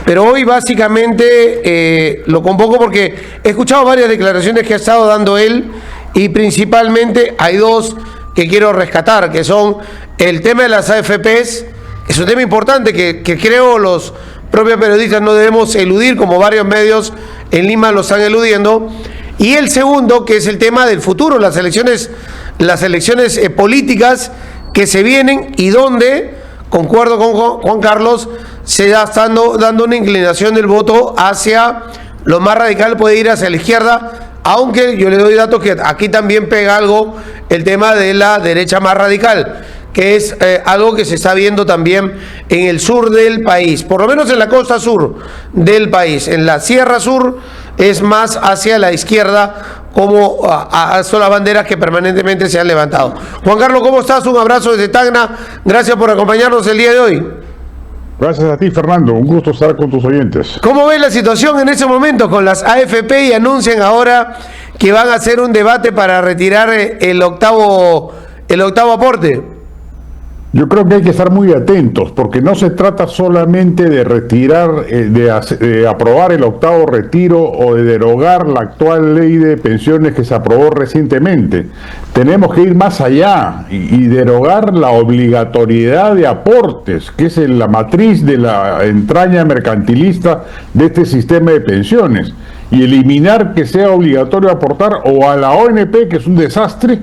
pero hoy básicamente lo convoco porque he escuchado varias declaraciones que ha estado dando él y principalmente hay dos que quiero rescatar, que son el tema de las AFPs, es un tema importante que creo los propios periodistas no debemos eludir, como varios medios en Lima lo están eludiendo, y el segundo, que es el tema del futuro, las elecciones políticas que se vienen y donde, concuerdo con Juan Carlos, se está dando una inclinación del voto hacia lo más radical, puede ir hacia la izquierda, aunque yo le doy datos que aquí también pega algo el tema de la derecha más radical, que es algo que se está viendo también en el sur del país, por lo menos en la costa sur del país. En la Sierra Sur es más hacia la izquierda, como son las banderas que permanentemente se han levantado. Juan Carlos, ¿cómo estás? Un abrazo desde Tacna, gracias por acompañarnos el día de hoy. Gracias a ti, Fernando, un gusto estar con tus oyentes. ¿Cómo ves la situación en ese momento con las AFP y anuncian ahora que van a hacer un debate para retirar el octavo aporte? Yo creo que hay que estar muy atentos, porque no se trata solamente de retirar, de aprobar el octavo retiro o de derogar la actual ley de pensiones que se aprobó recientemente. Tenemos que ir más allá y derogar la obligatoriedad de aportes, que es la matriz de la entraña mercantilista de este sistema de pensiones, y eliminar que sea obligatorio aportar o a la ONP, que es un desastre,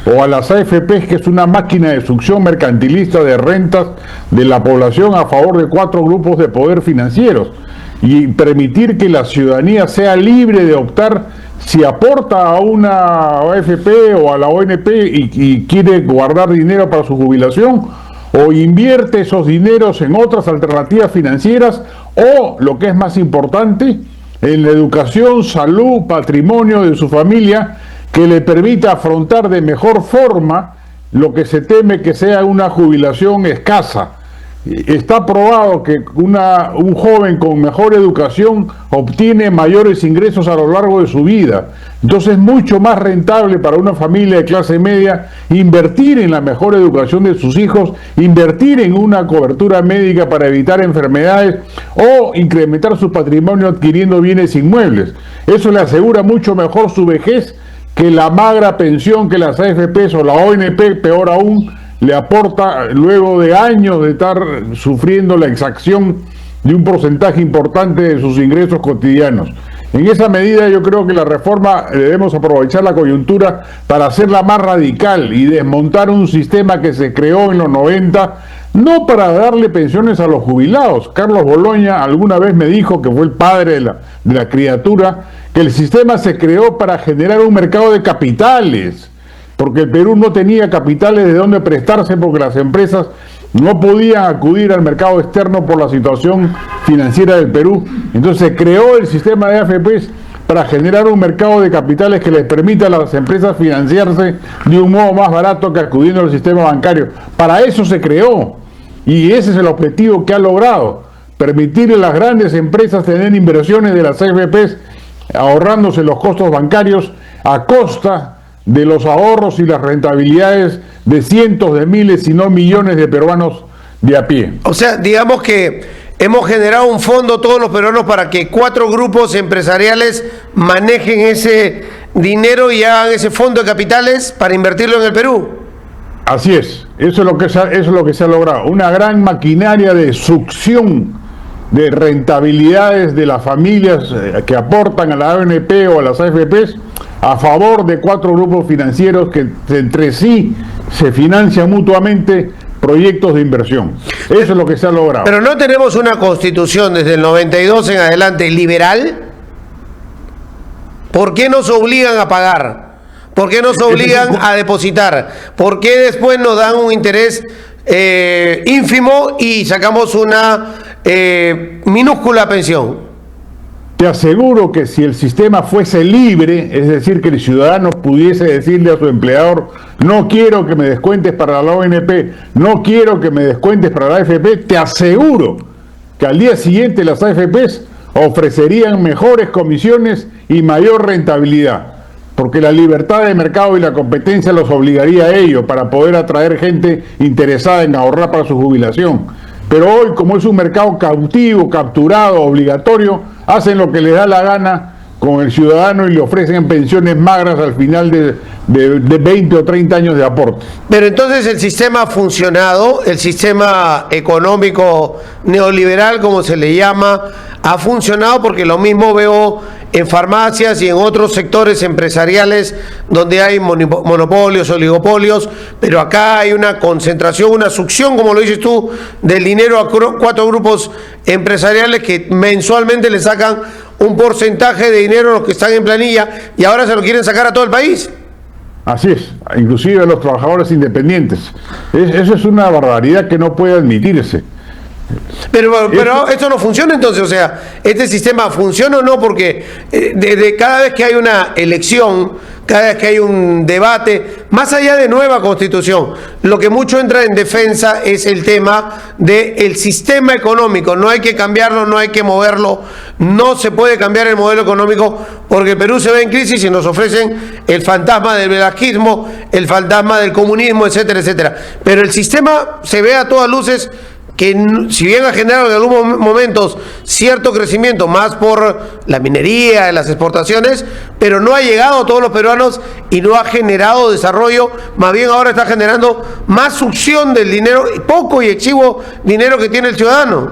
o a las AFP, que es una máquina de succión mercantilista de rentas de la población a favor de 4 grupos de poder financieros, y permitir que la ciudadanía sea libre de optar si aporta a una AFP o a la ONP y quiere guardar dinero para su jubilación, o invierte esos dineros en otras alternativas financieras, o, lo que es más importante, en la educación, salud, patrimonio de su familia, que le permita afrontar de mejor forma lo que se teme que sea una jubilación escasa. Está probado que un joven con mejor educación obtiene mayores ingresos a lo largo de su vida. Entonces es mucho más rentable para una familia de clase media invertir en la mejor educación de sus hijos, invertir en una cobertura médica para evitar enfermedades o incrementar su patrimonio adquiriendo bienes inmuebles. Eso le asegura mucho mejor su vejez que la magra pensión que las AFPs o la ONP, peor aún, le aporta luego de años de estar sufriendo la exacción de un porcentaje importante de sus ingresos cotidianos. En esa medida yo creo que la reforma debemos aprovechar la coyuntura para hacerla más radical y desmontar un sistema que se creó en los 90, no para darle pensiones a los jubilados. Carlos Boloña alguna vez me dijo, que fue el padre de la criatura, que el sistema se creó para generar un mercado de capitales, porque el Perú no tenía capitales de dónde prestarse, porque las empresas no podían acudir al mercado externo por la situación financiera del Perú. Entonces se creó el sistema de AFPs para generar un mercado de capitales que les permita a las empresas financiarse de un modo más barato que acudiendo al sistema bancario. Para eso se creó, y ese es el objetivo que ha logrado: permitirle a las grandes empresas tener inversiones de las AFPs, ahorrándose los costos bancarios a costa de los ahorros y las rentabilidades de cientos de miles, si no millones de peruanos de a pie. O sea, digamos que hemos generado un fondo todos los peruanos para que 4 grupos empresariales manejen ese dinero y hagan ese fondo de capitales para invertirlo en el Perú. Así es, eso es lo que se ha logrado, una gran maquinaria de succión de rentabilidades de las familias que aportan a la ONP o a las AFPs a favor de 4 grupos financieros que entre sí se financian mutuamente proyectos de inversión. Eso es lo que se ha logrado. Pero no tenemos una constitución desde el 92 en adelante liberal. ¿Por qué nos obligan a pagar? ¿Por qué nos obligan a depositar? ¿Por qué después nos dan un interés ínfimo y sacamos una minúscula pensión? Te aseguro que si el sistema fuese libre, es decir, que el ciudadano pudiese decirle a su empleador: no quiero que me descuentes para la ONP, no quiero que me descuentes para la AFP, te aseguro que al día siguiente las AFPs ofrecerían mejores comisiones y mayor rentabilidad, porque la libertad de mercado y la competencia los obligaría a ello para poder atraer gente interesada en ahorrar para su jubilación. Pero hoy, como es un mercado cautivo, capturado, obligatorio, hacen lo que les da la gana con el ciudadano y le ofrecen pensiones magras al final de 20 o 30 años de aporte. Pero entonces el sistema ha funcionado, el sistema económico neoliberal, como se le llama, ha funcionado, porque lo mismo veo en farmacias y en otros sectores empresariales donde hay monopolios, oligopolios, pero acá hay una concentración, una succión, como lo dices tú, del dinero a 4 grupos empresariales que mensualmente le sacan un porcentaje de dinero a los que están en planilla y ahora se lo quieren sacar a todo el país. Así es, inclusive a los trabajadores independientes. Eso es una barbaridad que no puede admitirse. Pero esto no funciona entonces, o sea, ¿este sistema funciona o no? Porque cada vez que hay una elección, cada vez que hay un debate, más allá de nueva constitución, lo que mucho entra en defensa es el tema del sistema económico. No hay que cambiarlo, no hay que moverlo, no se puede cambiar el modelo económico porque el Perú se ve en crisis y nos ofrecen el fantasma del velasquismo, el fantasma del comunismo, etcétera, etcétera. Pero el sistema se ve a todas luces que, si bien ha generado en algunos momentos cierto crecimiento, más por la minería, las exportaciones, pero no ha llegado a todos los peruanos y no ha generado desarrollo, más bien ahora está generando más succión del dinero, poco y exiguo dinero que tiene el ciudadano.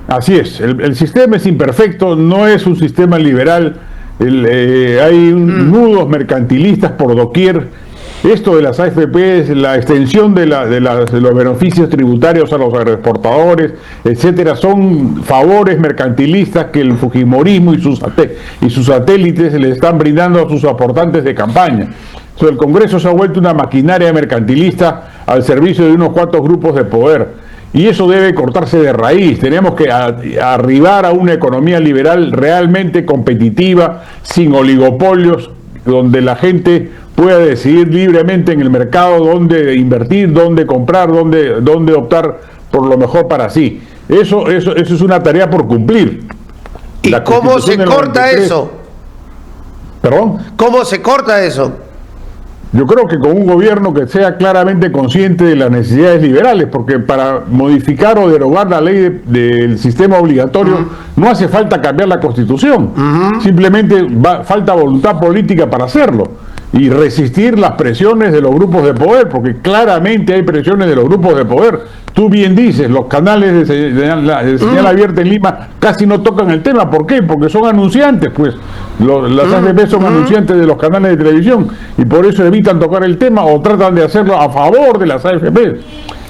Así es, el sistema es imperfecto, no es un sistema liberal, hay nudos mercantilistas por doquier. Esto de las AFP, la extensión de los beneficios tributarios a los agroexportadores, etcétera, son favores mercantilistas que el fujimorismo y sus satélites le están brindando a sus aportantes de campaña. Entonces, el Congreso se ha vuelto una maquinaria mercantilista al servicio de unos cuantos grupos de poder. Y eso debe cortarse de raíz. Tenemos que arribar a una economía liberal realmente competitiva, sin oligopolios, donde la gente pueda decidir libremente en el mercado dónde invertir, dónde comprar, dónde optar por lo mejor para sí. Eso es una tarea por cumplir. ¿Y cómo se corta eso? ¿Perdón? ¿Cómo se corta eso? Yo creo que con un gobierno que sea claramente consciente de las necesidades liberales, porque para modificar o derogar la ley del sistema obligatorio no hace falta cambiar la Constitución, simplemente falta voluntad política para hacerlo y resistir las presiones de los grupos de poder, porque claramente hay presiones de los grupos de poder. Tú bien dices, los canales de señal abierta en Lima casi no tocan el tema. ¿Por qué? Porque son anunciantes, pues. Las AFP son anunciantes de los canales de televisión y por eso evitan tocar el tema o tratan de hacerlo a favor de las AFP.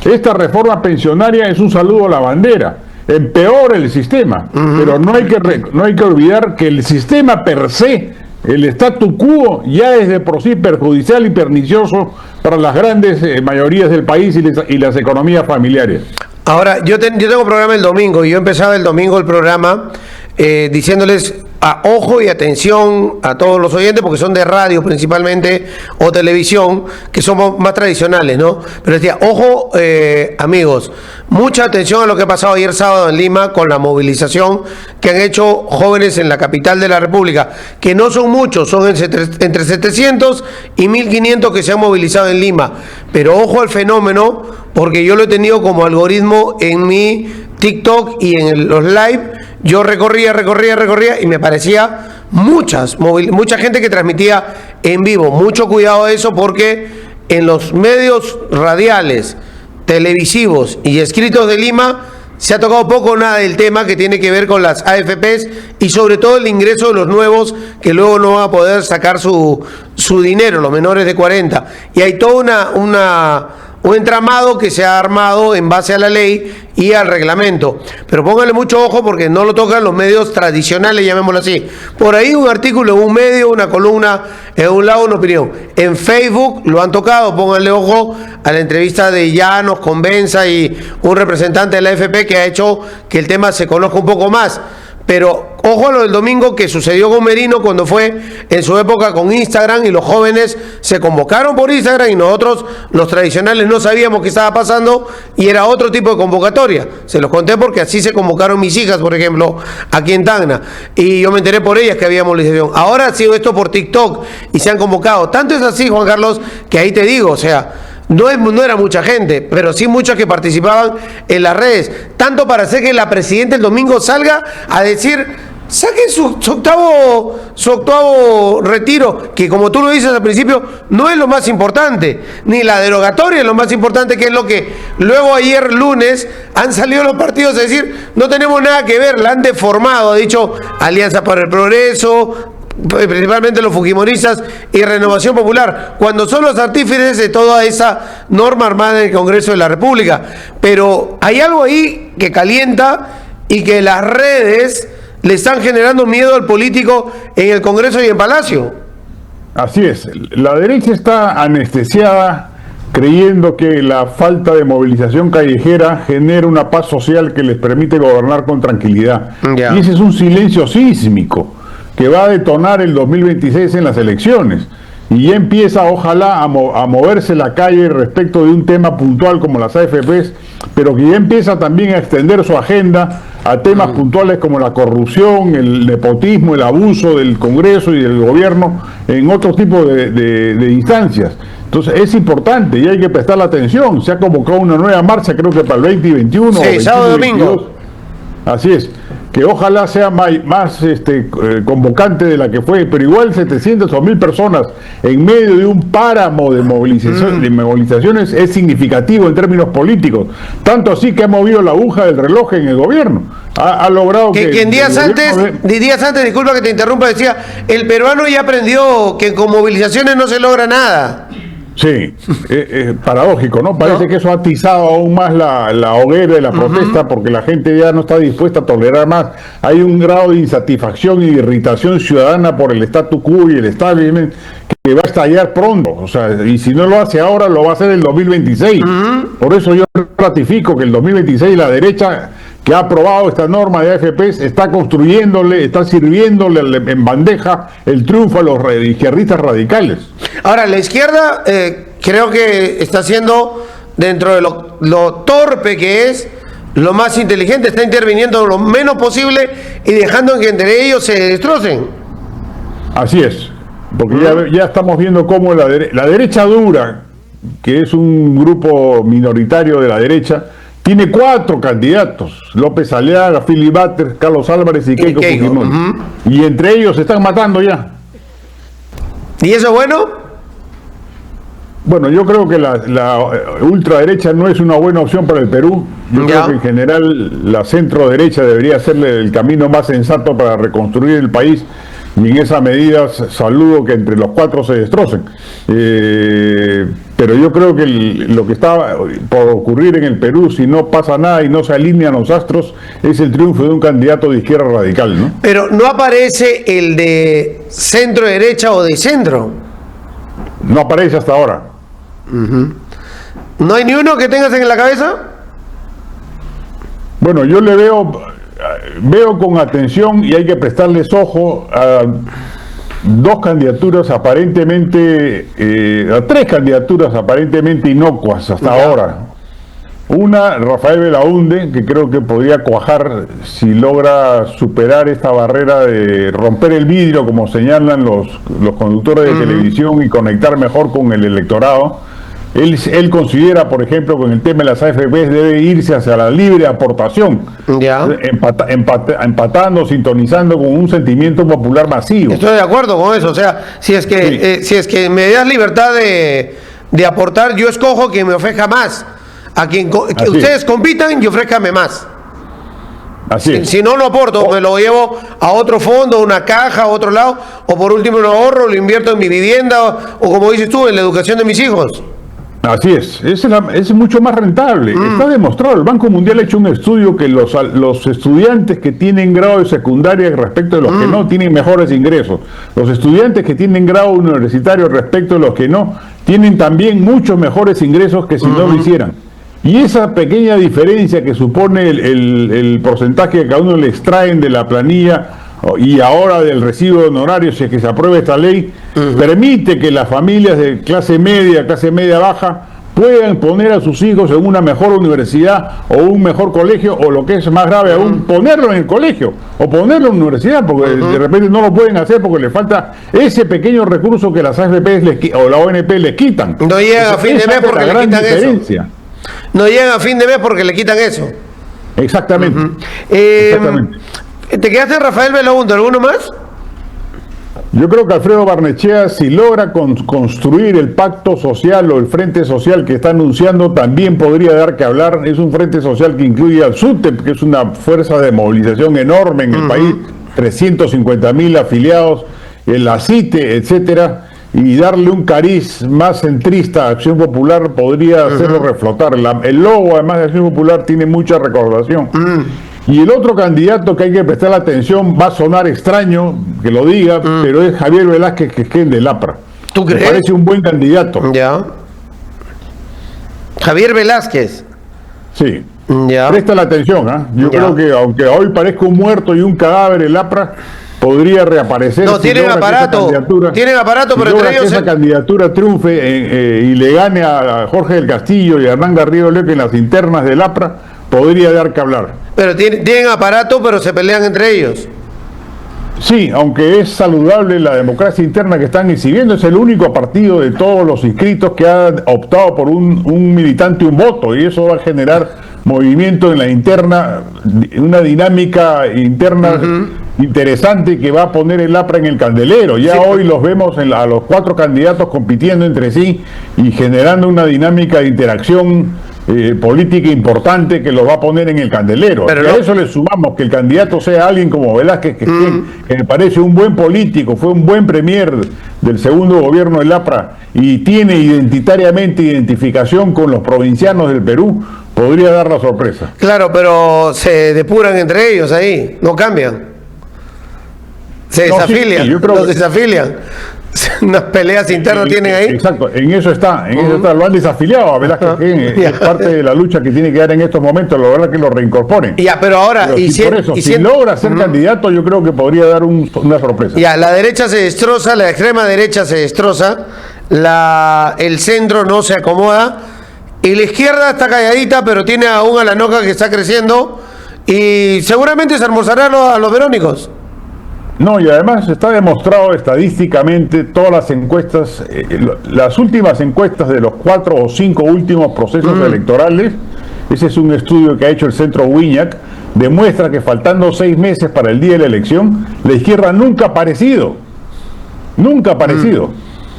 Esta reforma pensionaria es un saludo a la bandera. Empeora el sistema, pero no hay que olvidar que el sistema per se, el statu quo, ya es de por sí perjudicial y pernicioso para las grandes mayorías del país y las economías familiares. Ahora, yo tengo programa el domingo y yo empezaba el domingo el programa diciéndoles ojo y atención a todos los oyentes, porque son de radio principalmente o televisión, que somos más tradicionales, ¿no? Pero decía, ojo, amigos, mucha atención a lo que ha pasado ayer sábado en Lima con la movilización que han hecho jóvenes en la capital de la República, que no son muchos, son entre 700 y 1500 que se han movilizado en Lima. Pero ojo al fenómeno, porque yo lo he tenido como algoritmo en mi TikTok y en los live. Yo recorría y me parecía mucha gente que transmitía en vivo. Mucho cuidado de eso, porque en los medios radiales, televisivos y escritos de Lima se ha tocado poco o nada del tema que tiene que ver con las AFPs y sobre todo el ingreso de los nuevos que luego no van a poder sacar su dinero, los menores de 40. Y hay toda un entramado que se ha armado en base a la ley y al reglamento. Pero pónganle mucho ojo porque no lo tocan los medios tradicionales, llamémoslo así. Por ahí un artículo en un medio, una columna, en un lado una opinión. En Facebook lo han tocado, pónganle ojo a la entrevista de Llanos con Benza y un representante de la AFP que ha hecho que el tema se conozca un poco más. Pero ojo a lo del domingo que sucedió con Merino cuando fue en su época con Instagram y los jóvenes se convocaron por Instagram y nosotros, los tradicionales, no sabíamos qué estaba pasando y era otro tipo de convocatoria. Se los conté porque así se convocaron mis hijas, por ejemplo, aquí en Tacna. Y yo me enteré por ellas que había movilización. Ahora ha sido esto por TikTok y se han convocado. Tanto es así, Juan Carlos, que ahí te digo, o sea, No era mucha gente, pero sí muchos que participaban en las redes. Tanto para hacer que la presidenta el domingo salga a decir, saquen su octavo retiro, que como tú lo dices al principio, no es lo más importante, ni la derogatoria es lo más importante, que es lo que luego ayer lunes han salido los partidos a decir, no tenemos nada que ver, la han deformado, ha dicho Alianza para el Progreso, principalmente los fujimoristas y Renovación Popular, cuando son los artífices de toda esa norma armada en el Congreso de la República. Pero hay algo ahí que calienta y que las redes le están generando miedo al político en el Congreso y en Palacio. Así es, la derecha está anestesiada creyendo que la falta de movilización callejera genera una paz social que les permite gobernar con tranquilidad. Ya. Y ese es un silencio sísmico que va a detonar el 2026 en las elecciones. Y ya empieza, ojalá, a moverse la calle respecto de un tema puntual como las AFPs, pero que ya empieza también a extender su agenda a temas puntuales como la corrupción, el nepotismo, el abuso del Congreso y del gobierno en otro tipo de instancias. Entonces es importante y hay que prestar la atención. Se ha convocado una nueva marcha, creo que para el 20 y 21. Sí, sábado y domingo. Así es, que ojalá sea más convocante de la que fue, pero igual 700 o 1000 personas en medio de un páramo de movilizaciones es significativo en términos políticos, tanto así que ha movido la aguja del reloj en el gobierno. Ha logrado que días antes, disculpa que te interrumpa, decía, el peruano ya aprendió que con movilizaciones no se logra nada. Sí, paradójico, ¿no? Parece que eso ha atizado aún más la hoguera de la protesta, porque la gente ya no está dispuesta a tolerar más. Hay un grado de insatisfacción y de irritación ciudadana por el statu quo y el establishment que va a estallar pronto. O sea, y si no lo hace ahora, lo va a hacer el 2026. Por eso yo ratifico que el 2026 la derecha que ha aprobado esta norma de AFPs está sirviéndole en bandeja el triunfo a los izquierdistas radicales. Ahora, la izquierda creo que está haciendo, dentro de lo torpe que es, lo más inteligente, está interviniendo lo menos posible y dejando que entre ellos se destrocen. Así es, porque ya estamos viendo cómo la derecha dura, que es un grupo minoritario de la derecha, tiene 4 candidatos: López Aliaga, Philip Butters, Carlos Álvarez y Keiko Fujimori. Y entre ellos se están matando ya. ¿Y eso es bueno? Bueno, yo creo que la ultraderecha no es una buena opción para el Perú. Yo creo que en general la centro derecha debería ser el camino más sensato para reconstruir el país. Y en esa medida saludo que entre los 4 se destrocen. Pero yo creo que lo que está por ocurrir en el Perú, si no pasa nada y no se alinean los astros, es el triunfo de un candidato de izquierda radical, ¿no? Pero no aparece el de centro derecha o de centro. No aparece hasta ahora. ¿No hay ni uno que tengas en la cabeza? Bueno, yo le veo con atención y hay que prestarles ojo a 2 candidaturas aparentemente, a 3 candidaturas aparentemente inocuas hasta ahora. Una, Rafael Belaúnde, que creo que podría cuajar si logra superar esta barrera de romper el vidrio, como señalan los conductores de televisión, y conectar mejor con el electorado. Él considera, por ejemplo, con el tema de las AFPs debe irse hacia la libre aportación, empatando, sintonizando con un sentimiento popular masivo. Estoy de acuerdo con eso. O sea, si es que me das libertad de aportar, yo escojo quien me ofrezca más. A quien que ustedes compitan y ofrézcame más. Así es. Si no lo aporto, me lo llevo a otro fondo, una caja, a otro lado, o por último lo ahorro, lo invierto en mi vivienda, o como dices tú, en la educación de mis hijos. Así es mucho más rentable. Está demostrado, el Banco Mundial ha hecho un estudio que los estudiantes que tienen grado de secundaria respecto de los que no tienen mejores ingresos. Los estudiantes que tienen grado universitario respecto de los que no tienen también muchos mejores ingresos que si no lo hicieran. Y esa pequeña diferencia que supone el porcentaje que cada uno le extraen de la planilla y ahora del recibo de honorarios, si es que se aprueba esta ley, permite que las familias de clase media baja puedan poner a sus hijos en una mejor universidad o un mejor colegio, o lo que es más grave aún, ponerlo en el colegio o ponerlo en la universidad, porque de repente no lo pueden hacer porque le falta ese pequeño recurso que las AFP o la ONP les quitan. No llegan a fin de mes porque le quitan eso. No llegan a fin de mes porque le quitan eso. Exactamente. Exactamente. ¿Te quedaste en Rafael Belaúnde? ¿Alguno más? Yo creo que Alfredo Barnechea, si logra construir el pacto social o el frente social que está anunciando, también podría dar que hablar. Es un frente social que incluye al SUTEP, que es una fuerza de movilización enorme en el país, 350.000 afiliados, el ACITE, etcétera, y darle un cariz más centrista a Acción Popular podría hacerlo reflotar. El logo, además de Acción Popular, tiene mucha recordación. Y el otro candidato que hay que prestar atención, va a sonar extraño que lo diga, pero es Javier Velázquez Quesquén del APRA. ¿Tú crees? Me parece un buen candidato. Ya. Javier Velázquez. Sí. Ya. Presta la atención, ¿eh? Yo creo que aunque hoy parezca un muerto y un cadáver el APRA, podría reaparecer. No, tienen aparato. Tienen aparato, pero entre ellos. Si esa candidatura triunfe y le gane a Jorge del Castillo y a Hernán Garrido Leque en las internas del APRA, podría dar que hablar. Pero tienen aparato, pero se pelean entre ellos. Sí, aunque es saludable la democracia interna que están exhibiendo, es el único partido de todos los inscritos que ha optado por un militante, un voto, y eso va a generar movimiento en la interna, una dinámica interna interesante que va a poner el APRA en el candelero. Ya hoy los vemos a los 4 candidatos compitiendo entre sí y generando una dinámica de interacción política importante que los va a poner en el candelero. Pero a eso le sumamos que el candidato sea alguien como Velázquez, que me parece un buen político, fue un buen premier del segundo gobierno del APRA y tiene identificación con los provincianos del Perú, podría dar la sorpresa. Claro, pero se depuran entre ellos ahí, no cambian. Se desafilian, los desafilian. Unas peleas internas tienen ahí. Exacto, en eso está, lo han desafiliado a Velázquez, que es parte de la lucha que tiene que dar en estos momentos, la verdad que lo reincorporen. Ya, pero ahora, pero si logra ser candidato, yo creo que podría dar una sorpresa. Ya, la derecha se destroza, la extrema derecha se destroza, el centro no se acomoda, y la izquierda está calladita, pero tiene aún a la Noca que está creciendo, y seguramente se almorzará a los verónicos. No, y además está demostrado estadísticamente, todas las encuestas, las últimas encuestas de los 4 o 5 últimos procesos electorales, ese es un estudio que ha hecho el Centro Ubiñac, demuestra que faltando 6 meses para el día de la elección, la izquierda nunca ha aparecido. Nunca ha aparecido.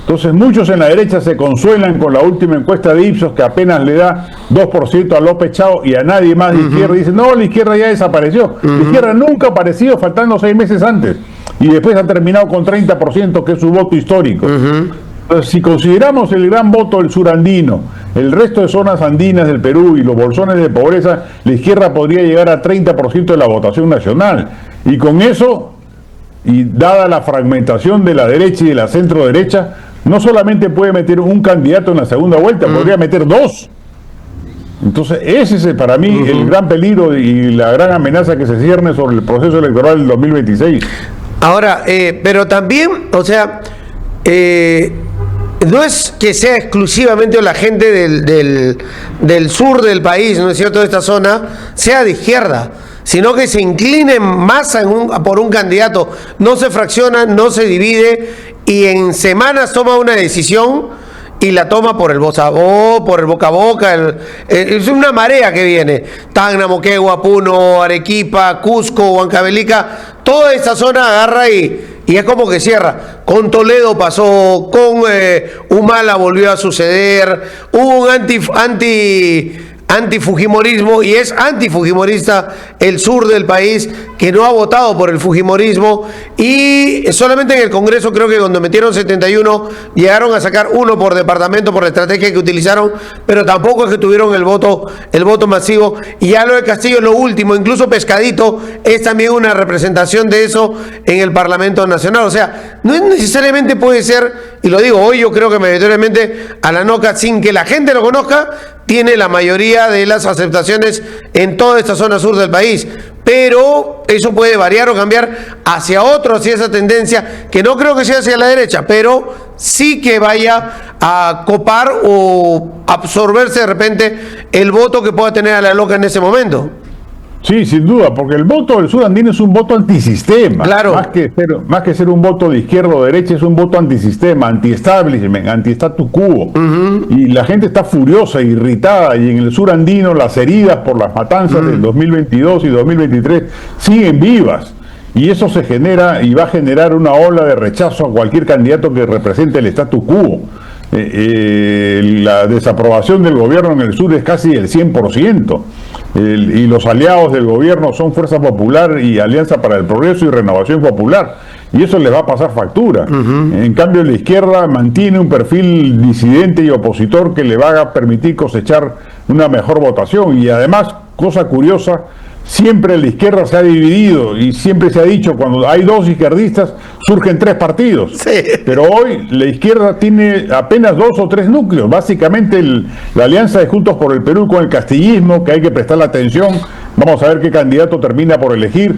Entonces muchos en la derecha se consuelan con la última encuesta de Ipsos que apenas le da 2% a López Chao y a nadie más de izquierda. Dicen, no, la izquierda ya desapareció. La izquierda nunca ha aparecido faltando 6 meses antes. Y después ha terminado con 30%, que es su voto histórico. Entonces, si consideramos el gran voto del surandino, el resto de zonas andinas del Perú y los bolsones de pobreza, la izquierda podría llegar a 30% de la votación nacional. Y con eso, y dada la fragmentación de la derecha y de la centro derecha, no solamente puede meter un candidato en la segunda vuelta, podría meter 2. Entonces ese es para mí el gran peligro y la gran amenaza que se cierne sobre el proceso electoral del 2026. Ahora, pero también, o sea, no es que sea exclusivamente la gente del sur del país, ¿no es cierto?, de esta zona, sea de izquierda, sino que se inclinen más por un candidato, no se fracciona, no se divide, y en semanas toma una decisión y la toma por el voz a voz, por el boca a boca, es una marea que viene. Tacna, Moquegua, Puno, Arequipa, Cusco, Huancavelica, toda esta zona agarra y es como que cierra. Con Toledo pasó, con Humala volvió a suceder, hubo un antifujimorismo, y es antifujimorista el sur del país, que no ha votado por el fujimorismo, y solamente en el Congreso, creo que cuando metieron 71 llegaron a sacar 1 por departamento por la estrategia que utilizaron, pero tampoco es que tuvieron el voto masivo. Y ya lo de Castillo es lo último, incluso Pescadito es también una representación de eso en el Parlamento Nacional. O sea, no es necesariamente puede ser, y lo digo hoy, yo creo que mayoritariamente a la Noca, sin que la gente lo conozca, tiene la mayoría de las aceptaciones en toda esta zona sur del país, pero eso puede variar o cambiar hacia otro, hacia esa tendencia, que no creo que sea hacia la derecha, pero sí que vaya a copar o absorberse de repente el voto que pueda tener a la loca en ese momento. Sí, sin duda, porque el voto del surandino es un voto antisistema. Claro. Más que ser un voto de izquierda o derecha, es un voto antisistema, anti-establishment, anti-status quo. Y la gente está furiosa, irritada, y en el surandino las heridas por las matanzas del 2022 y 2023 siguen vivas. Y eso se genera y va a generar una ola de rechazo a cualquier candidato que represente el status quo. La desaprobación del gobierno en el sur es casi el 100%. Y los aliados del gobierno son Fuerza Popular y Alianza para el Progreso y Renovación Popular. Y eso les va a pasar factura. En cambio, la izquierda mantiene un perfil disidente y opositor que le va a permitir cosechar una mejor votación. Y además, cosa curiosa, siempre la izquierda se ha dividido y siempre se ha dicho, cuando hay dos izquierdistas, surgen tres partidos. Sí. Pero hoy la izquierda tiene apenas 2 o 3 núcleos. Básicamente la alianza de Juntos por el Perú con el castillismo, que hay que prestarle atención. Vamos a ver qué candidato termina por elegir.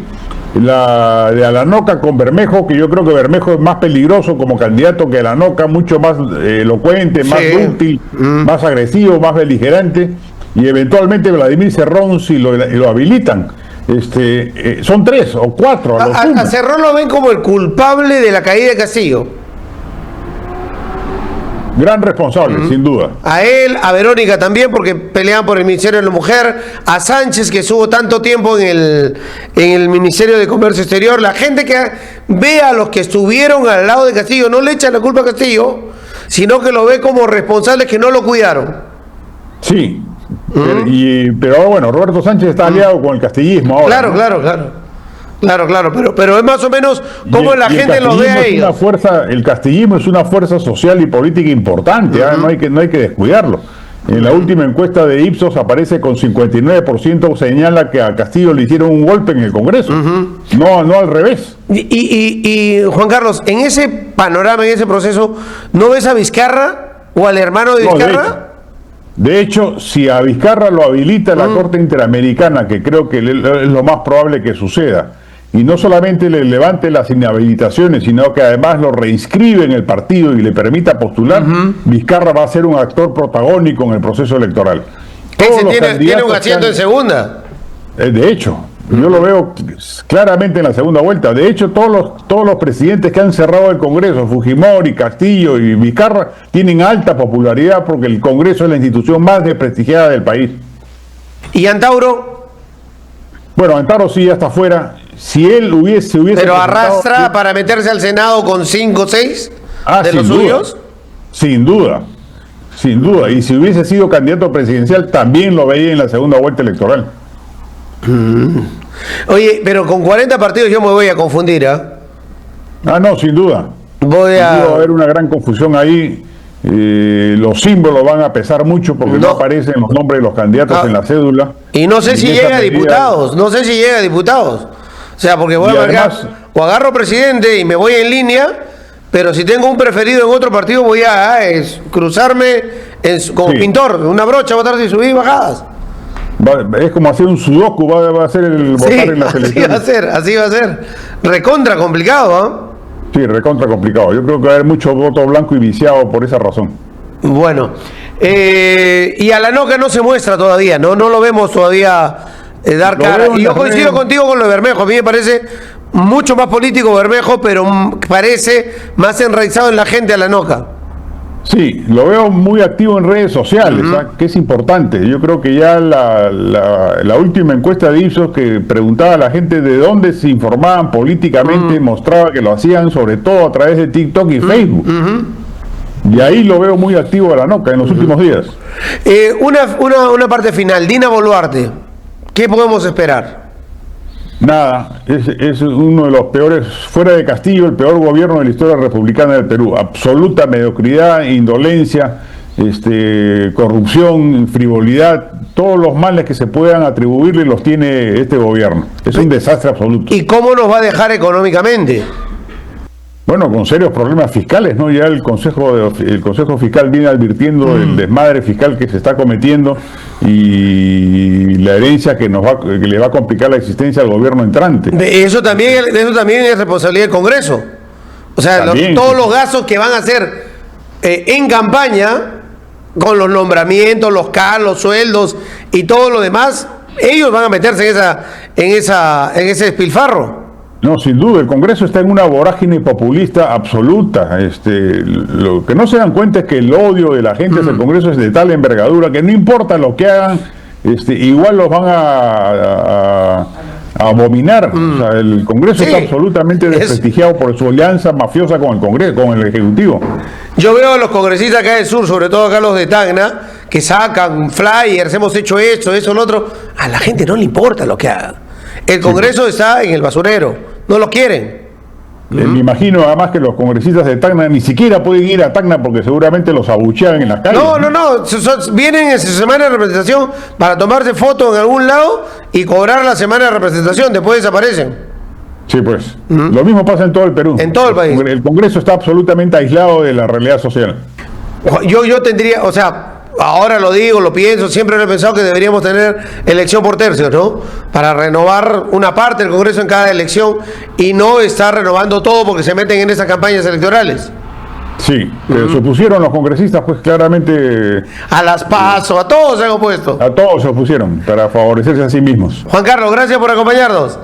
La de Alanoca con Bermejo, que yo creo que Bermejo es más peligroso como candidato que Alanoca, mucho más elocuente, más útil, más agresivo, más beligerante. Y eventualmente Vladimir Cerrón, si lo habilitan. Son 3 o 4 a lo sumo. A Cerrón lo ven como el culpable de la caída de Castillo. Gran responsable, sin duda. A él, a Verónica también, porque peleaban por el Ministerio de la Mujer, a Sánchez, que estuvo tanto tiempo en el Ministerio de Comercio Exterior. La gente que ve a los que estuvieron al lado de Castillo, no le echan la culpa a Castillo, sino que lo ve como responsables que no lo cuidaron. Sí. Pero bueno, Roberto Sánchez está aliado con el castillismo ahora. Claro, pero es más o menos como la gente lo ve a ellos. El castillismo es una fuerza social y política importante, no hay que descuidarlo. En la última encuesta de Ipsos aparece con 59%, señala que a Castillo le hicieron un golpe en el Congreso, no al revés. Y Juan Carlos, en ese panorama, en ese proceso, ¿no ves a Vizcarra o al hermano de Vizcarra? De hecho, si a Vizcarra lo habilita la Corte Interamericana, que creo que es lo más probable que suceda, y no solamente le levante las inhabilitaciones, sino que además lo reinscribe en el partido y le permita postular, Vizcarra va a ser un actor protagónico en el proceso electoral. Tiene un asiento en segunda. De hecho, yo lo veo claramente en la segunda vuelta. De hecho, todos los presidentes que han cerrado el Congreso, Fujimori, Castillo y Vizcarra, tienen alta popularidad porque el Congreso es la institución más desprestigiada del país. ¿Y Antauro? Bueno, Antauro sí ya está fuera. Si él hubiese pero arrastra para meterse al Senado con 5 o 6 de los suyos. Sin duda. Y si hubiese sido candidato presidencial, también lo veía en la segunda vuelta electoral. Oye, pero con 40 partidos yo me voy a confundir, no, sin duda. Va a haber una gran confusión ahí. Los símbolos van a pesar mucho porque no aparecen los nombres de los candidatos en la cédula. Y no sé si llega a diputados. O sea, porque voy a marcar, o agarro presidente y me voy en línea, pero si tengo un preferido en otro partido voy a cruzarme como pintor, una brocha, botar y subir bajadas. Es como hacer un sudoku, va a ser el votar en las elecciones. Así va a ser. Recontra complicado, Sí, recontra complicado. Yo creo que va a haber mucho voto blanco y viciado por esa razón. Bueno, y Alanoca no se muestra todavía, no lo vemos todavía dar cara. Y yo coincido contigo con lo de Bermejo. A mí me parece mucho más político Bermejo, pero parece más enraizado en la gente Alanoca. Sí, lo veo muy activo en redes sociales, que es importante. Yo creo que ya la última encuesta de Ipsos que preguntaba a la gente de dónde se informaban políticamente, mostraba que lo hacían sobre todo a través de TikTok y Facebook. Y ahí lo veo muy activo Alanoca en los últimos días. Una parte final, Dina Boluarte, ¿qué podemos esperar? Nada, es uno de los peores, fuera de Castillo, el peor gobierno de la historia republicana del Perú. Absoluta mediocridad, indolencia, corrupción, frivolidad, todos los males que se puedan atribuirle los tiene este gobierno. Es un desastre absoluto. ¿Y cómo nos va a dejar económicamente? Bueno, con serios problemas fiscales, ¿no? Ya el Consejo Fiscal viene advirtiendo del desmadre fiscal que se está cometiendo y la herencia que le va a complicar la existencia al gobierno entrante. Eso también es responsabilidad del Congreso. O sea, todos los gastos que van a hacer en campaña, con los nombramientos, los cargos, los sueldos y todo lo demás, ellos van a meterse en ese despilfarro. No, sin duda, el Congreso está en una vorágine populista absoluta. Lo que no se dan cuenta es que el odio de la gente hacia el Congreso es de tal envergadura que no importa lo que hagan, igual los van a abominar. O sea, el Congreso está absolutamente desprestigiado por su alianza mafiosa con el Congreso, con el Ejecutivo. Yo veo a los congresistas acá del sur, sobre todo acá los de Tacna, que sacan flyers, hemos hecho esto, eso, lo otro. A la gente no le importa lo que hagan. El Congreso está en el basurero, no lo quieren. Me imagino además que los congresistas de Tacna ni siquiera pueden ir a Tacna porque seguramente los abuchean en las calles. No. Vienen en su semana de representación para tomarse fotos en algún lado y cobrar la semana de representación, después desaparecen. Sí, pues. Lo mismo pasa en todo el Perú. En todo el país. El Congreso está absolutamente aislado de la realidad social. Yo tendría, o sea, ahora lo digo, lo pienso, siempre he pensado que deberíamos tener elección por tercios, ¿no? Para renovar una parte del Congreso en cada elección y no estar renovando todo porque se meten en esas campañas electorales. Sí, se opusieron los congresistas, pues claramente. A las PASO, a todos se han opuesto. A todos se opusieron para favorecerse a sí mismos. Juan Carlos, gracias por acompañarnos.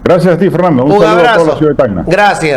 Gracias a ti, Fernando. Un saludo abrazo. a toda la ciudad de Tacna. Gracias.